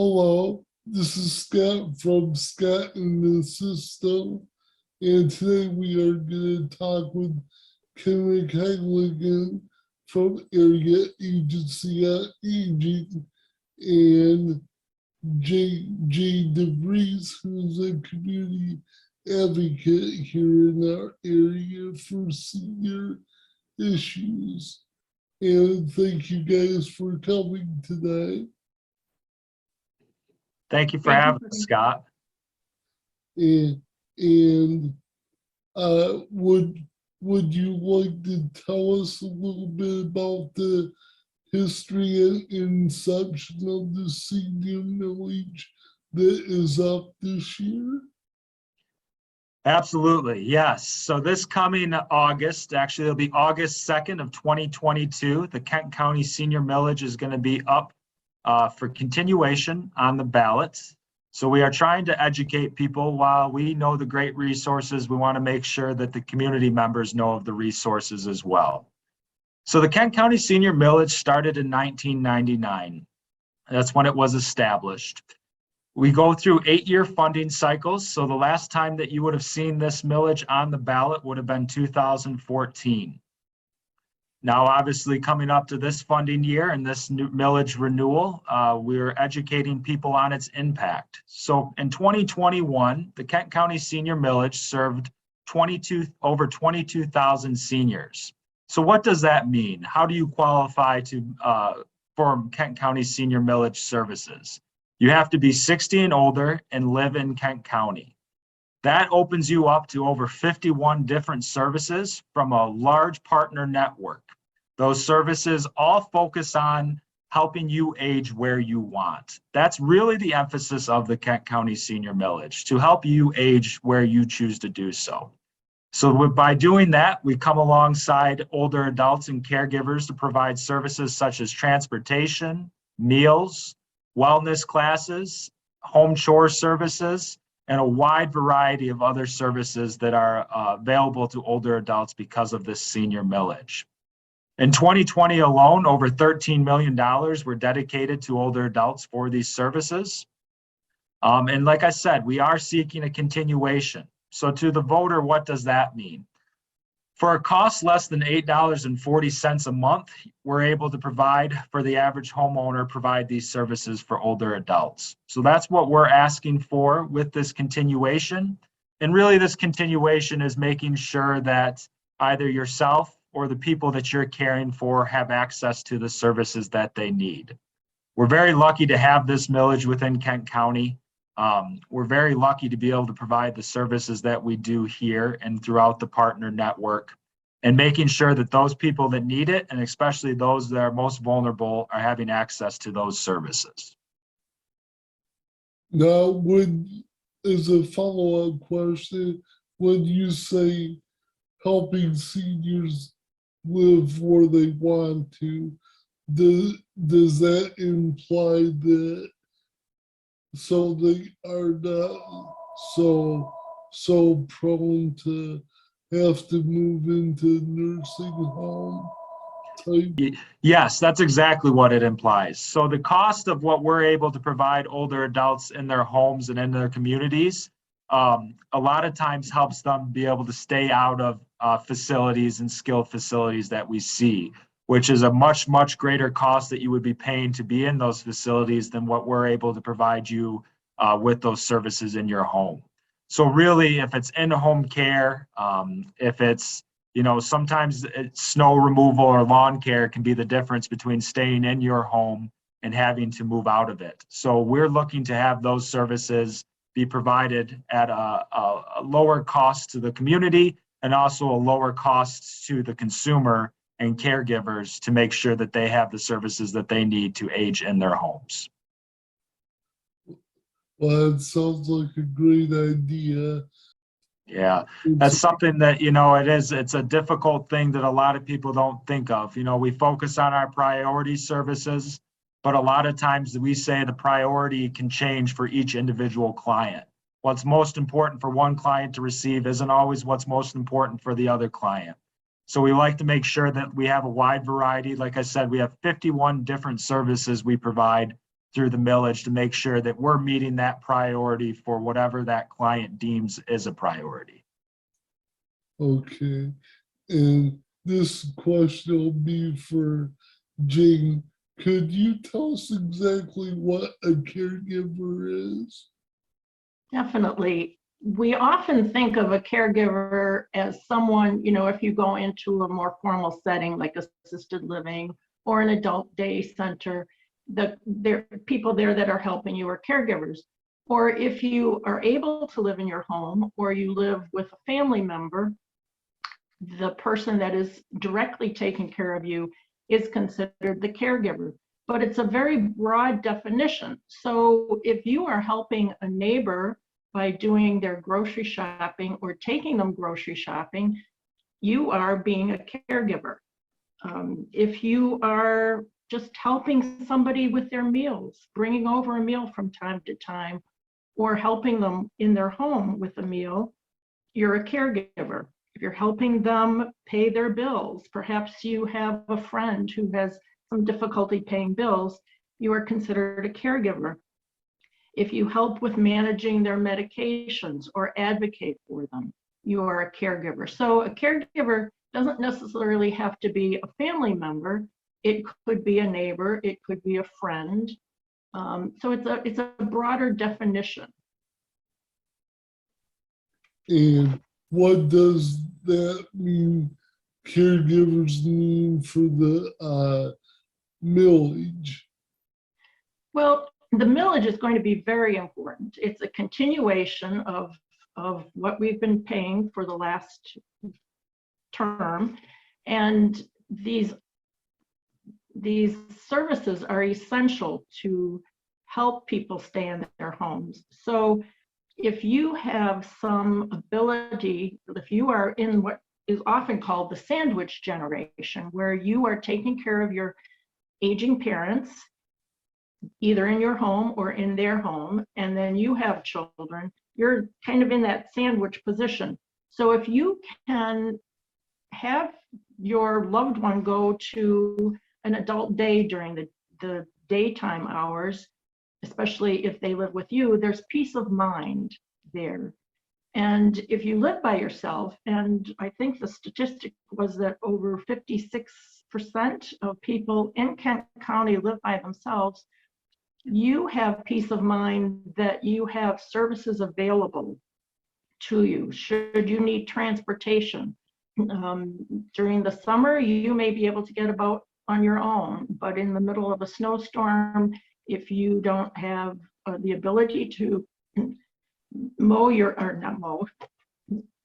Hello, this is Scott from Scott in the System, and today we are going to talk with Kendrick Heinlein from Area Agency on Aging and DeVries, who's a community advocate here in our area for senior issues. And thank you guys for coming today. Thank you for having us, Scott. And would you like to tell us a little bit about the history and inception of the senior millage that is up this year? Absolutely, yes. So this coming August, actually it'll be August 2nd of 2022, the Kent County Senior Millage is going to be up for continuation on the ballot. So we are trying to educate people. While we know the great resources, we want to make sure that the community members know of the resources as well. So the Kent County Senior Millage started in 1999. That's when it was established. We go through 8-year funding cycles. So the last time that you would have seen this millage on the ballot would have been 2014. Now, obviously, coming up to this funding year and this new millage renewal, we're educating people on its impact. So in 2021, the Kent County Senior Millage served over 22,000 seniors. So what does that mean? How do you qualify for Kent County Senior Millage services? You have to be 60 and older and live in Kent County. That opens you up to over 51 different services from a large partner network. Those services all focus on helping you age where you want. That's really the emphasis of the Kent County Senior Millage, to help you age where you choose to do so. So by doing that, we come alongside older adults and caregivers to provide services such as transportation, meals, wellness classes, home chore services, and a wide variety of other services that are available to older adults because of this senior millage. In 2020 alone, over $13 million were dedicated to older adults for these services. And like I said, we are seeking a continuation. So to the voter, what does that mean? For a cost less than $8.40 a month, we're able to provide, for the average homeowner, provide these services for older adults. So that's what we're asking for with this continuation. And really this continuation is making sure that either yourself or the people that you're caring for have access to the services that they need. We're very lucky to have this millage within Kent County. We're very lucky to be able to provide the services that we do here and throughout the partner network, and making sure that those people that need it, and especially those that are most vulnerable, are having access to those services. Now, as a follow-up question, when you say helping seniors live where they want to, does that imply that so they are not so prone to have to move into nursing home type? Yes, that's exactly what it implies. So the cost of what we're able to provide older adults in their homes and in their communities, a lot of times helps them be able to stay out of facilities and skilled facilities that we see, which is a much, much greater cost that you would be paying to be in those facilities than what we're able to provide you with those services in your home. So really, if it's in-home care, if it's, sometimes snow removal or lawn care can be the difference between staying in your home and having to move out of it. So we're looking to have those services be provided at a lower cost to the community, and also a lower cost to the consumer and caregivers, to make sure that they have the services that they need to age in their homes. Well, it sounds like a great idea. Yeah, that's something that, it's a difficult thing that a lot of people don't think of. We focus on our priority services, but a lot of times we say the priority can change for each individual client. What's most important for one client to receive isn't always what's most important for the other client. So we like to make sure that we have a wide variety. Like I said, we have 51 different services we provide through the millage to make sure that we're meeting that priority for whatever that client deems is a priority. Okay. And this question will be for Jane. Could you tell us exactly what a caregiver is? Definitely. We often think of a caregiver as someone, if you go into a more formal setting like assisted living or an adult day center, there are people there that are helping you are caregivers. Or if you are able to live in your home or you live with a family member, the person that is directly taking care of you is considered the caregiver. But it's a very broad definition. So if you are helping a neighbor by doing their grocery shopping or taking them grocery shopping, you are being a caregiver. If you are just helping somebody with their meals, bringing over a meal from time to time, or helping them in their home with a meal, you're a caregiver. If you're helping them pay their bills, perhaps you have a friend who has some difficulty paying bills, you are considered a caregiver. If you help with managing their medications or advocate for them, you are a caregiver. So a caregiver doesn't necessarily have to be a family member. It could be a neighbor, it could be a friend. So it's a broader definition. And what does that mean, caregivers mean for the millage? Well, the millage is going to be very important. It's a continuation of what we've been paying for the last term. And these services are essential to help people stay in their homes. So if you have some ability, if you are in what is often called the sandwich generation, where you are taking care of your aging parents, either in your home or in their home, and then you have children, you're kind of in that sandwich position. So if you can have your loved one go to an adult day during the daytime hours, especially if they live with you, there's peace of mind there. And if you live by yourself, and I think the statistic was that over 56% of people in Kent County live by themselves, you have peace of mind that you have services available to you. Should you need transportation, during the summer, you may be able to get about on your own, but in the middle of a snowstorm, if you don't have the ability to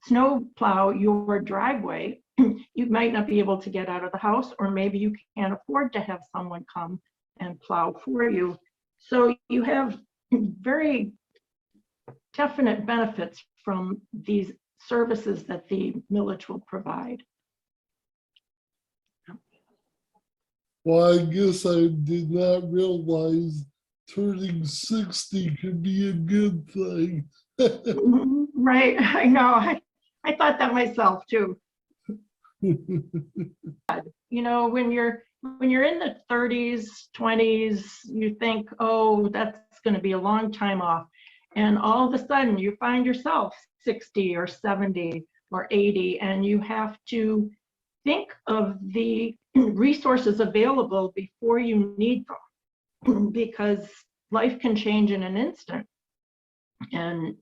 snow plow your driveway, you might not be able to get out of the house, or maybe you can't afford to have someone come and plow for you. So you have very definite benefits from these services that the millage will provide. Well, I guess I did not realize turning 60 could be a good thing. Right, I know. I thought that myself too. When you're in the 30s, 20s, you think, oh, that's going to be a long time off. And all of a sudden you find yourself 60 or 70 or 80, and you have to think of the resources available before you need them, because life can change in an instant. And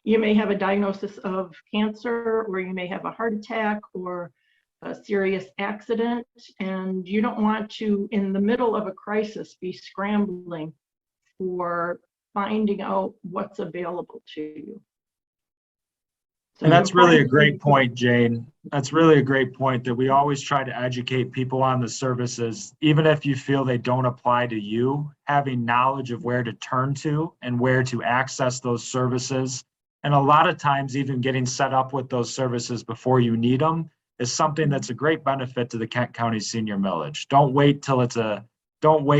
you may have a diagnosis of cancer, or you may have a heart attack or a serious accident, and you don't want to, in the middle of a crisis, be scrambling for finding out what's available to you. So and that's really a great point, Jane. That's really a great point, that we always try to educate people on the services, even if you feel they don't apply to you. Having knowledge of where to turn to and where to access those services, and a lot of times even getting set up with those services before you need them, is something that's a great benefit to the Kent County Senior Millage. Don't wait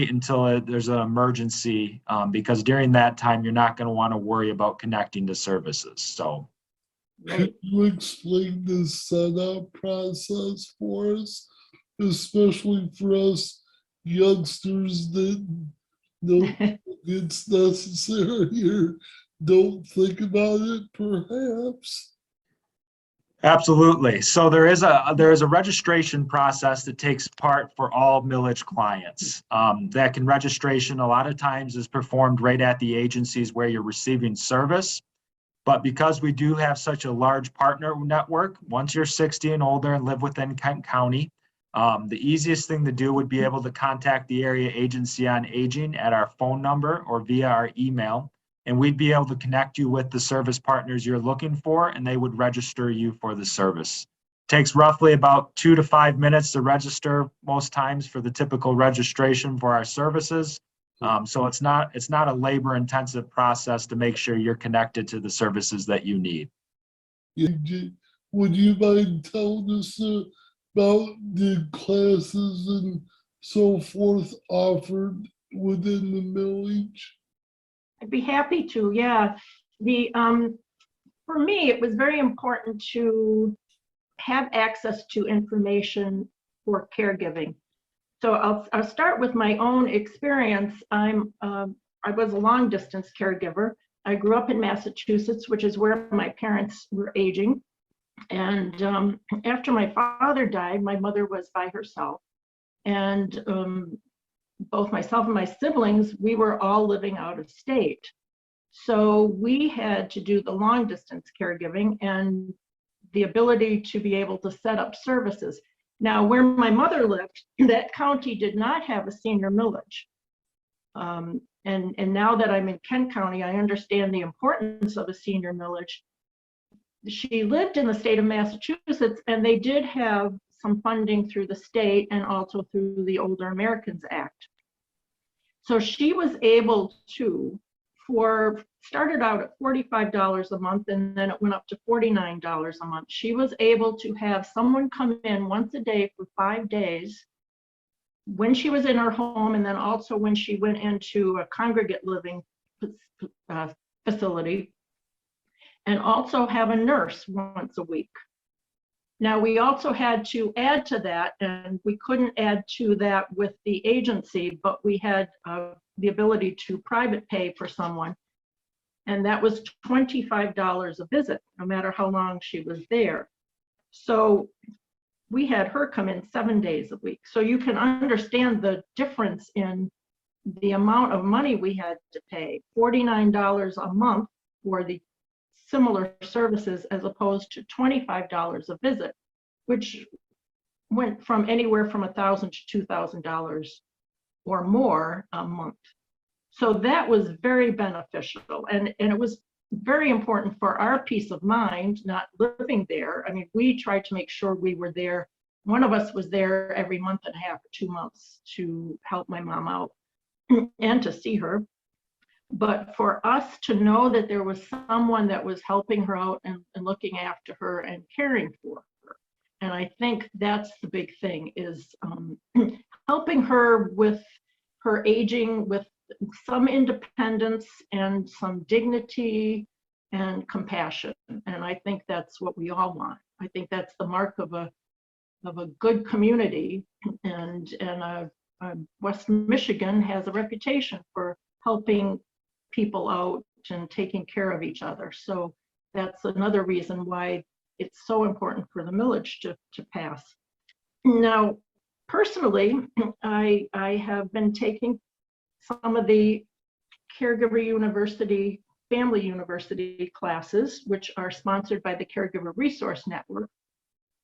until there's an emergency, because during that time you're not going to want to worry about connecting to services. So. Could you explain the setup process for us, especially for us youngsters that don't think it's necessary or don't think about it, perhaps. Absolutely. So there is a registration process that takes part for all Millage clients. Registration a lot of times is performed right at the agencies where you're receiving service. But because we do have such a large partner network, once you're 60 and older and live within Kent County, the easiest thing to do would be able to contact the area agency on aging at our phone number or via our email. And we'd be able to connect you with the service partners you're looking for, and they would register you for the service. Takes roughly about 2 to 5 minutes to register most times for the typical registration for our services. So it's not a labor-intensive process to make sure you're connected to the services that you need. Would you mind telling us about the classes and so forth offered within the Millage? I'd be happy to, yeah. For me, it was very important to have access to information for caregiving. So I'll start with my own experience. I was a long distance caregiver. I grew up in Massachusetts, which is where my parents were aging. And after my father died, my mother was by herself. And both myself and my siblings, we were all living out of state. So we had to do the long distance caregiving and the ability to be able to set up services. Now, where my mother lived, that county did not have a senior millage. And now that I'm in Kent County, I understand the importance of a senior millage. She lived in the state of Massachusetts, and they did have some funding through the state and also through the Older Americans Act. So she was able to, started out at $45 a month, and then it went up to $49 a month. She was able to have someone come in once a day for 5 days when she was in her home, and then also when she went into a congregate living facility, and also have a nurse once a week. Now, we also had to add to that, and we couldn't add to that with the agency, but we had the ability to private pay for someone. And that was $25 a visit, no matter how long she was there. So we had her come in 7 days a week. So you can understand the difference in the amount of money we had to pay, $49 a month for the similar services as opposed to $25 a visit, which went from anywhere from $1,000 to $2,000 or more a month. So that was very beneficial, and it was very important for our peace of mind, not living there. I mean, we tried to make sure we were there. One of us was there every month and a half or 2 months to help my mom out and to see her. But for us to know that there was someone that was helping her out and looking after her and caring for her. And I think that's the big thing, is helping her with her aging with some independence and some dignity and compassion. And I think that's what we all want. I think that's the mark of a good community. And West Michigan has a reputation for helping people out and taking care of each other. So that's another reason why it's so important for the millage to pass. Now, personally, I have been taking some of the Caregiver University, Family University classes, which are sponsored by the Caregiver Resource Network.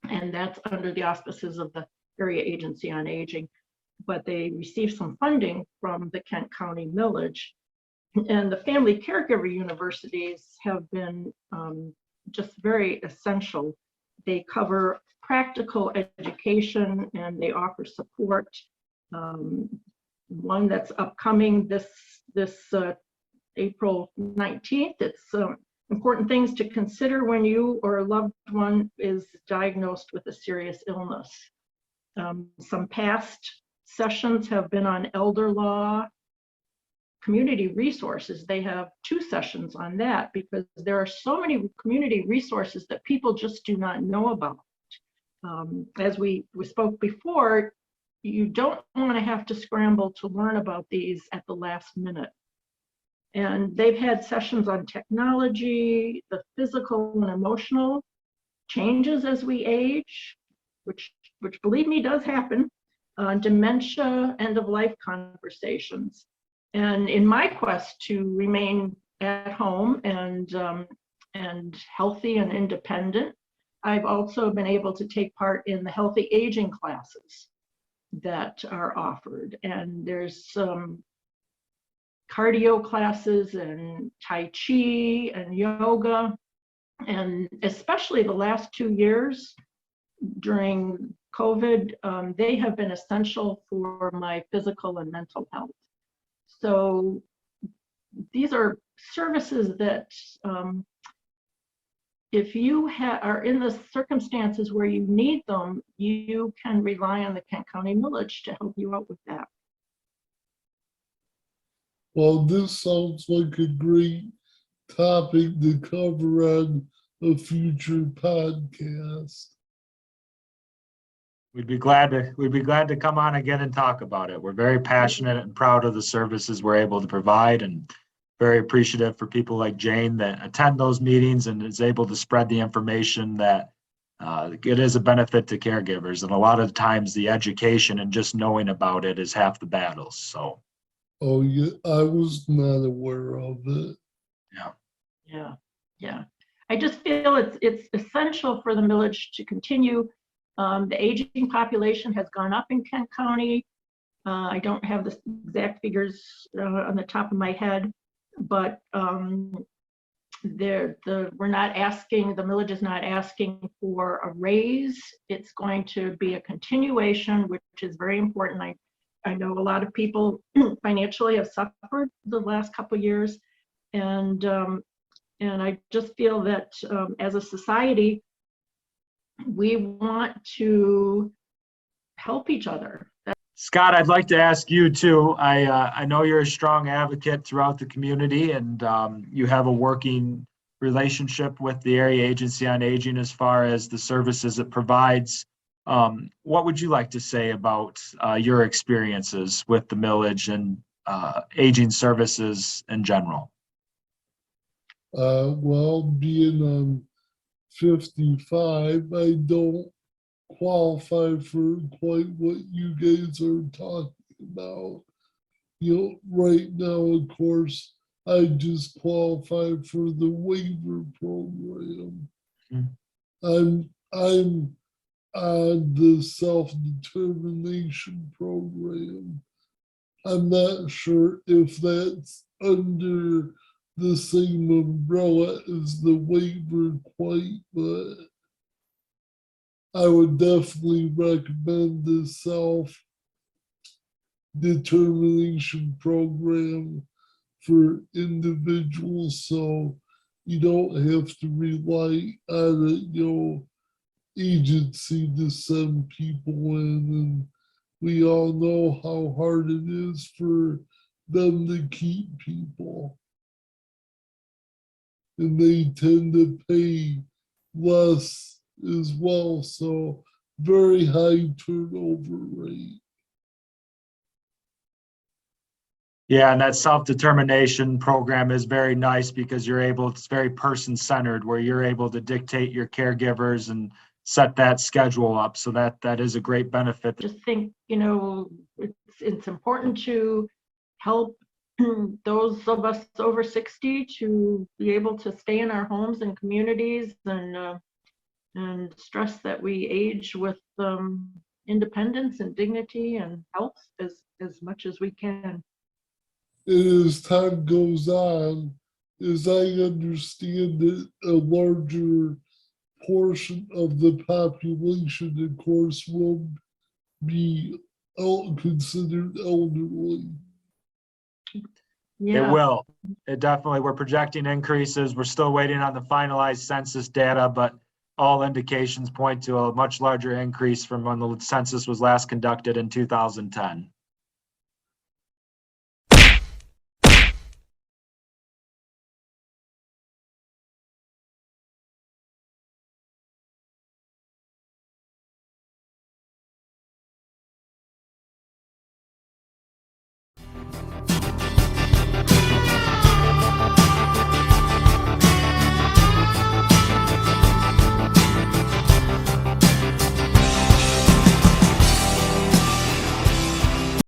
And that's under the auspices of the Area Agency on Aging. But they receive some funding from the Kent County Millage. And the Family Caregiver Universities have been just very essential. They cover practical education and they offer support. One that's upcoming this April 19th. It's important things to consider when you or a loved one is diagnosed with a serious illness. Some past sessions have been on elder law, community resources. They have 2 sessions on that because there are so many community resources that people just do not know about. As we spoke before, you don't want to have to scramble to learn about these at the last minute. And they've had sessions on technology, the physical and emotional changes as we age, which believe me does happen, dementia, end of life conversations. And in my quest to remain at home and healthy and independent, I've also been able to take part in the healthy aging classes that are offered. And there's some cardio classes and Tai Chi and yoga. And especially the last 2 years during COVID, they have been essential for my physical and mental health. So these are services that if you are in the circumstances where you need them, you can rely on the Kent County Millage to help you out with that. Well, this sounds like a great topic to cover on a future podcast. We'd be glad to come on again and talk about it. We're very passionate and proud of the services we're able to provide, and very appreciative for people like Jane that attend those meetings and is able to spread the information that it is a benefit to caregivers. And a lot of times the education and just knowing about it is half the battle. So. Oh yeah, I was not aware of it. Yeah. I just feel it's essential for the Millage to continue. The aging population has gone up in Kent County. I don't have the exact figures on the top of my head, but we're not asking, the Millage is not asking for a raise. It's going to be a continuation, which is very important. I know a lot of people financially have suffered the last couple of years, and I just feel that as a society, we want to help each other. Scott, I'd like to ask you too. I know you're a strong advocate throughout the community, and you have a working relationship with the Area Agency on Aging as far as the services it provides. What would you like to say about your experiences with the Millage and aging services in general? Well, being 55, I don't qualify for quite what you guys are talking about. You know, right now, of course, I just qualify for the waiver program. I'm on the self-determination program. I'm not sure if that's under the same umbrella as the waiver quite, but I would definitely recommend the self-determination program for individuals, so you don't have to rely on a agency to send people in, and we all know how hard it is for them to keep people. And they tend to pay less as well, so very high turnover rate. Yeah, and that self-determination program is very nice because it's very person-centered, where you're able to dictate your caregivers and set that schedule up. So that is a great benefit. Just think, it's important to help those of us over 60 to be able to stay in our homes and communities, and stress that we age with independence and dignity and health as much as we can. And as time goes on, as I understand it, a larger portion of the population, of course, will be considered elderly. Yeah. It will. It definitely, we're projecting increases. We're still waiting on the finalized census data, but all indications point to a much larger increase from when the census was last conducted in 2010.